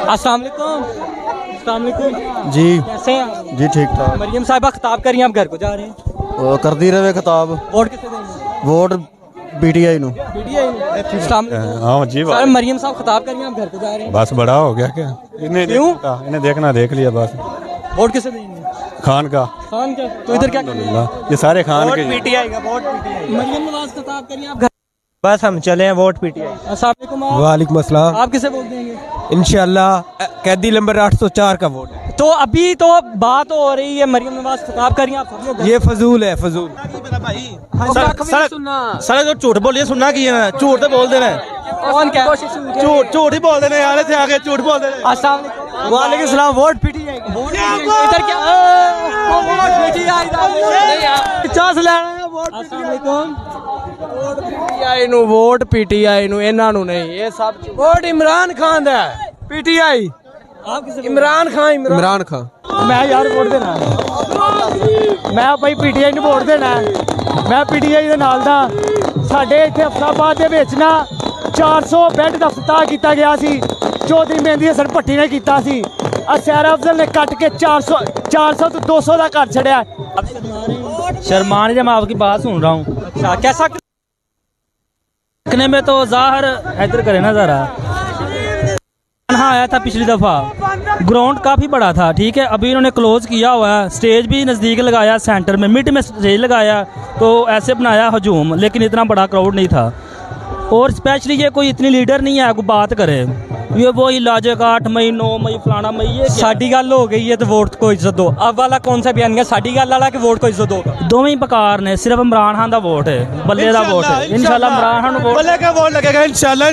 अस्सलाम वालेकुम। जी कैसे हैं? जी ठीक ठाक। मरियम साहिबा खिताब कर रही हैं, आप घर को जा रहे हैं, कर दी रहे खिताब। वोट किसे देंगे? वोट पीटीआई नु। पीटीआई ने। अस्सलाम वालेकुम। हाँ जी सर मरियम साहब खिताब कर रही हैं, आप घर को जा रहे हैं, बस बड़ा हो गया क्या? क्यों? इन्हें देखना देख लिया बस। वोट किसे देंगे? खान का खान का। तो इधर क्या कर रहे हैं? ये सारे खान के पीटीआई का वोट पीटीआई। मरियम नवाज खिताब कर रही हैं, आप घर। बस हम चले हैं वोट पीटीआई। अस्सलाम वालेकुम। वालेकुम अस्सलाम। आप किसे वोट देंगे? इंशाल्लाह कैदी नंबर 804 का वोट है। तो अभी तो बात हो रही है, मरियम नवाज खिताब कर रही हैं, आप सब लोग ये फजूल है, फजूल। सारे जो झूठ बोलिए सुनना की है, झूठ तो बोल देना, कौन क्या? झूठ ही बोल देना यार, आगे झूठ बोल देना। अस्सलाम वालेकुम। वालेकुम अस्सलाम। वोट पीटीआई का। वोट इधर क्या? वोट पीटीआई का। 50 लेना है वोट अस्सलाम वालेकुम। पीटीआई नु, वोट पीटीआई नु, इन्हां नु नहीं। ये सब वोट इमरान खान दा है। पीटीआई। आप किसे? इमरान खान। इमरान खान। मैं यार वोट देना, मैं भाई पीटीआई ਨੂੰ ਵੋਟ ਦੇਣਾ। ਮੈਂ ਪੀटीआई ਦੇ ਨਾਲ ਦਾ। ਸਾਡੇ ਇੱਥੇ ਅਫਸਾਬਾਦ ਦੇ ਵਿੱਚ ਨਾ 400 ਬੈੱਡ ਦਾ ਫਤਿਹ ਕੀਤਾ ਗਿਆ ਸੀ, ਚੌਧਰੀ ਮਹਿੰਦੀ ਹਸਨ ਭੱਟੀ ਨੇ ਕੀਤਾ ਸੀ। ਅਸਿਆਰਾ ਅਫਜ਼ਲ ਨੇ ਕੱਟ ਕੇ 400 ਤੋਂ 200 ਦਾ ਘਰ ਛੜਿਆ। शर्मान जब मैं आपकी बात सुन रहा हूँ। अच्छा कैसा? देखने में तो ज़ाहिर इधर करे ना ज़रा। हाँ आया था पिछली दफ़ा, ग्राउंड काफ़ी बड़ा था, ठीक है। अभी इन्होंने क्लोज किया हुआ है, स्टेज भी नज़दीक लगाया, सेंटर में मिड में स्टेज लगाया, तो ऐसे बनाया हजूम, लेकिन इतना बड़ा क्राउड नहीं था। और स्पेशली ये कोई इतनी लीडर नहीं है कोई बात करे, ये वो इलाज का 8 मई 9 मई फलाना मई ये साड़ी गल हो गई है तो वोट को इज्जत दो। अब वाला कौन सा बयान है, साड़ी गल वाला कि वोट को इज्जत दो? दोवें ही बकार ने, सिर्फ इमरान खान का वोट है, बल्ले का वोट है। इंशाल्लाह इमरान खान वोट बल्ले का वोट लगेगा इंशाल्लाह।